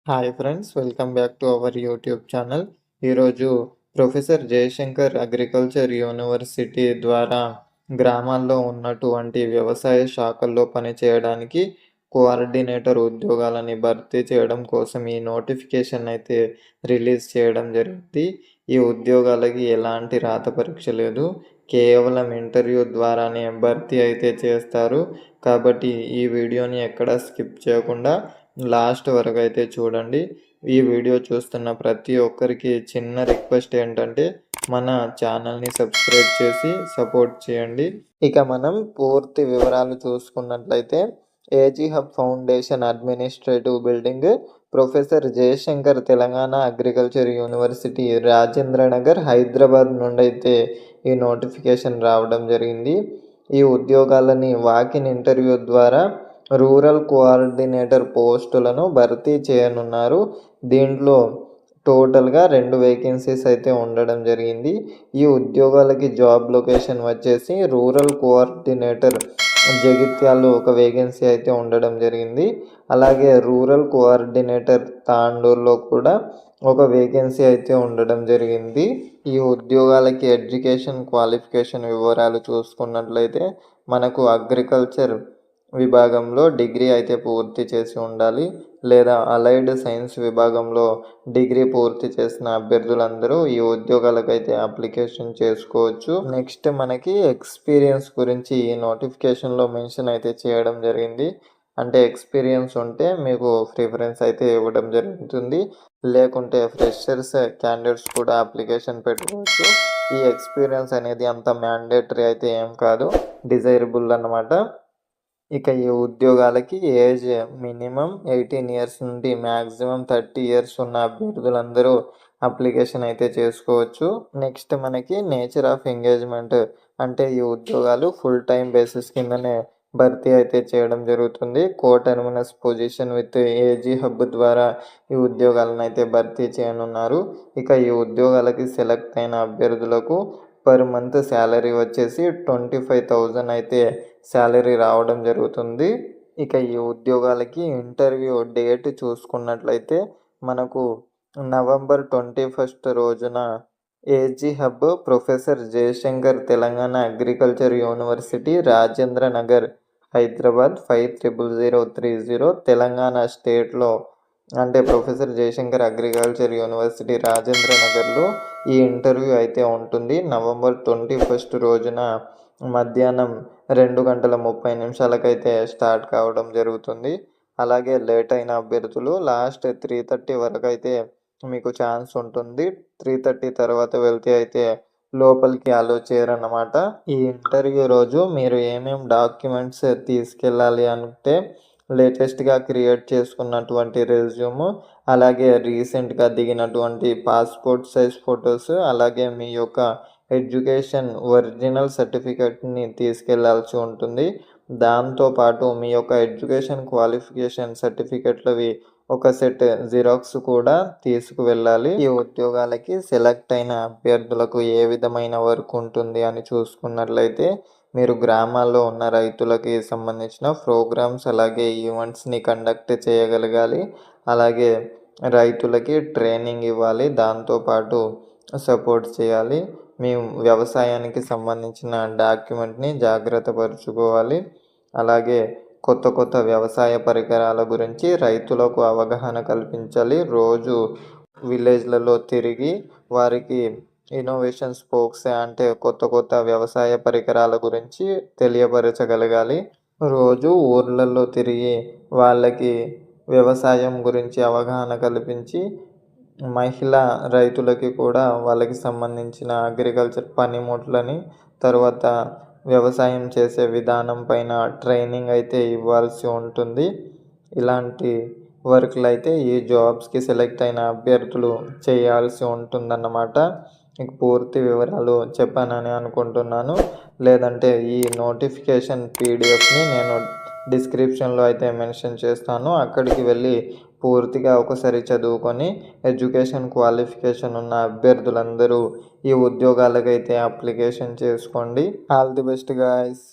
Hi friends, welcome back to our YouTube channel. ఈరోజు professor Jayashankar agriculture university ద్వారా గ్రామాల్లో ఉన్నటువంటి వ్యవసాయ శాఖల్లో పనిచేయడానికి కోఆర్డినేటర్ ఉద్యోగాలని భర్తీ చేయడం కోసం ఈ నోటిఫికేషన్ అయితే రిలీజ్ చేయడం జరిగింది. ఈ ఉద్యోగాలకి ఎలాంటి రాత పరీక్ష లేదు, కేవలం ఇంటర్వ్యూ ద్వారానే భర్తీ అయితే చేస్తారు. కాబట్టి ఈ వీడియోని ఎక్కడ స్కిప్ చేయకుండా లాస్ట్ వరకు అయితే చూడండి. ఈ వీడియో చూస్తున్న ప్రతి ఒక్కరికి చిన్న రిక్వెస్ట్ ఏంటంటే మన ఛానల్ని సబ్స్క్రైబ్ చేసి సపోర్ట్ చేయండి. ఇక మనం పూర్తి వివరాలు చూసుకున్నట్లయితే AG hub foundation administrative building, professor Jayashankar Telangana agriculture university, Rajendranagar, Hyderabad నుండి అయితే ఈ నోటిఫికేషన్ రావడం జరిగింది. ఈ ఉద్యోగాలని వాకిన్ ఇంటర్వ్యూ ద్వారా రూరల్ కోఆర్డినేటర్ పోస్టులను భర్తీ చేయనున్నారు. దీంట్లో టోటల్గా 2 వేకెన్సీస్ అయితే ఉండడం జరిగింది. ఈ ఉద్యోగాలకి జాబ్ లొకేషన్ వచ్చేసి రూరల్ కోఆర్డినేటర్ జగిత్యాల్లో ఒక వేకెన్సీ అయితే ఉండడం జరిగింది. అలాగే రూరల్ కోఆర్డినేటర్ తాండూరులో కూడా ఒక వేకెన్సీ అయితే ఉండడం జరిగింది. ఈ ఉద్యోగాలకి ఎడ్యుకేషన్ క్వాలిఫికేషన్ వివరాలు చూసుకున్నట్లయితే మనకు అగ్రికల్చర్ విభాగంలో డిగ్రీ అయితే పూర్తి చేసి ఉండాలి, లేదా అలైడ్ సైన్స్ విభాగంలో డిగ్రీ పూర్తి చేసిన అభ్యర్థులందరూ ఈ ఉద్యోగాలకైతే అప్లికేషన్ చేసుకోవచ్చు. నెక్స్ట్ మనకి ఎక్స్పీరియన్స్ గురించి ఈ నోటిఫికేషన్లో మెన్షన్ అయితే చేయడం జరిగింది. అంటే ఎక్స్పీరియన్స్ ఉంటే మీకు ప్రిఫరెన్స్ అయితే ఇవ్వడం జరుగుతుంది, లేకుంటే ఫ్రెషర్స్ క్యాండిడేట్స్ కూడా అప్లికేషన్ పెట్టుకోవచ్చు. ఈ ఎక్స్పీరియన్స్ అనేది అంత మ్యాండేటరీ అయితే ఏం కాదు, డిజైరబుల్ అన్నమాట. ఇక ఈ ఉద్యోగాలకి ఏజ్ మినిమం 18 ఇయర్స్ నుండి మ్యాక్సిమం 30 ఇయర్స్ ఉన్న అభ్యర్థులందరూ అప్లికేషన్ అయితే చేసుకోవచ్చు. నెక్స్ట్ మనకి నేచర్ ఆఫ్ ఎంగేజ్మెంట్, అంటే ఈ ఉద్యోగాలు ఫుల్ టైం బేసిస్ కిందనే భర్తీ అయితే చేయడం జరుగుతుంది. కోటర్మినస్ పొజిషన్ విత్ ఏజీ హబ్ ద్వారా ఈ ఉద్యోగాలను అయితే భర్తీ చేయనున్నారు. ఇక ఈ ఉద్యోగాలకి సెలెక్ట్ అయిన అభ్యర్థులకు పర్ మంత్ శాలరీ వచ్చేసి 25,000 అయితే శాలరీ రావడం జరుగుతుంది. ఇక ఈ ఉద్యోగాలకి ఇంటర్వ్యూ డేట్ చూసుకున్నట్లయితే మనకు నవంబర్ 21 రోజున AG hub professor Jayashankar Telangana agriculture university, Rajendranagar, Hyderabad 500030 Telangana స్టేట్లో, అంటే ప్రొఫెసర్ జయశంకర్ అగ్రికల్చర్ యూనివర్సిటీ రాజేంద్ర నగర్లో ఈ ఇంటర్వ్యూ అయితే ఉంటుంది. నవంబర్ 21 రోజున మధ్యాహ్నం 2:30 అయితే స్టార్ట్ కావడం జరుగుతుంది. అలాగే లేట్ అయిన అభ్యర్థులు లాస్ట్ 3:30 వరకు అయితే మీకు ఛాన్స్ ఉంటుంది. 3:30 తర్వాత వెళ్తే అయితే లోపలికి అలో చేయరన్నమాట. ఈ ఇంటర్వ్యూ రోజు మీరు ఏమేమి డాక్యుమెంట్స్ తీసుకెళ్ళాలి అంటే లేటెస్ట్గా క్రియేట్ చేసుకున్నటువంటి రెజ్యూమ్, అలాగే రీసెంట్గా దిగినటువంటి పాస్పోర్ట్ సైజ్ ఫొటోస్, అలాగే మీ యొక్క ఎడ్యుకేషన్ ఒరిజినల్ సర్టిఫికెట్ని తీసుకెళ్లాల్సి ఉంటుంది. దాంతోపాటు మీ యొక్క ఎడ్యుకేషన్ క్వాలిఫికేషన్ సర్టిఫికెట్లవి ఒక సెట్ జిరాక్స్ కూడా తీసుకువెళ్ళాలి. ఈ ఉద్యోగాలకి సెలెక్ట్ అయిన అభ్యర్థులకు ఏ విధమైన వర్క్ ఉంటుంది అని చూసుకున్నట్లయితే మీరు గ్రామాల్లో ఉన్న రైతులకి సంబంధించిన ప్రోగ్రామ్స్, అలాగే ఈవెంట్స్ని కండక్ట్ చేయగలగాలి. అలాగే రైతులకి ట్రైనింగ్ ఇవ్వాలి, దాంతోపాటు సపోర్ట్ చేయాలి. మీ వ్యవసాయానికి సంబంధించిన డాక్యుమెంట్ని జాగ్రత్త పరుచుకోవాలి. అలాగే కొత్త కొత్త వ్యవసాయ పరికరాల గురించి రైతులకు అవగాహన కల్పించాలి. రోజు విలేజ్లలో తిరిగి వారికి ఇన్నోవేషన్ స్పోక్స్, అంటే కొత్త కొత్త వ్యవసాయ పరికరాల గురించి తెలియపరచగలగాలి. రోజు ఊర్లలో తిరిగి వాళ్ళకి వ్యవసాయం గురించి అవగాహన కల్పించి మహిళా రైతులకి కూడా వాళ్ళకి సంబంధించిన అగ్రికల్చర్ పనిముట్లని, తర్వాత వ్యవసాయం చేసే విధానం పైన ట్రైనింగ్ అయితే ఇవ్వాల్సి ఉంటుంది. ఇలాంటి వర్క్లు అయితే ఈ జాబ్స్కి సెలెక్ట్ అయిన అభ్యర్థులు చేయాల్సి ఉంటుందన్నమాట. మీకు పూర్తి వివరాలు చెప్పానని అనుకుంటున్నాను. లేదంటే ఈ నోటిఫికేషన్ పీడిఎఫ్ని నేను డిస్క్రిప్షన్లో అయితే మెన్షన్ చేస్తాను. అక్కడికి వెళ్ళి పూర్తిగా ఒకసారి చదువుకొని ఎడ్యుకేషన్ క్వాలిఫికేషన్ ఉన్న అభ్యర్థులందరూ ఈ ఉద్యోగాలకైతే అప్లికేషన్ చేసుకోండి. All the best guys.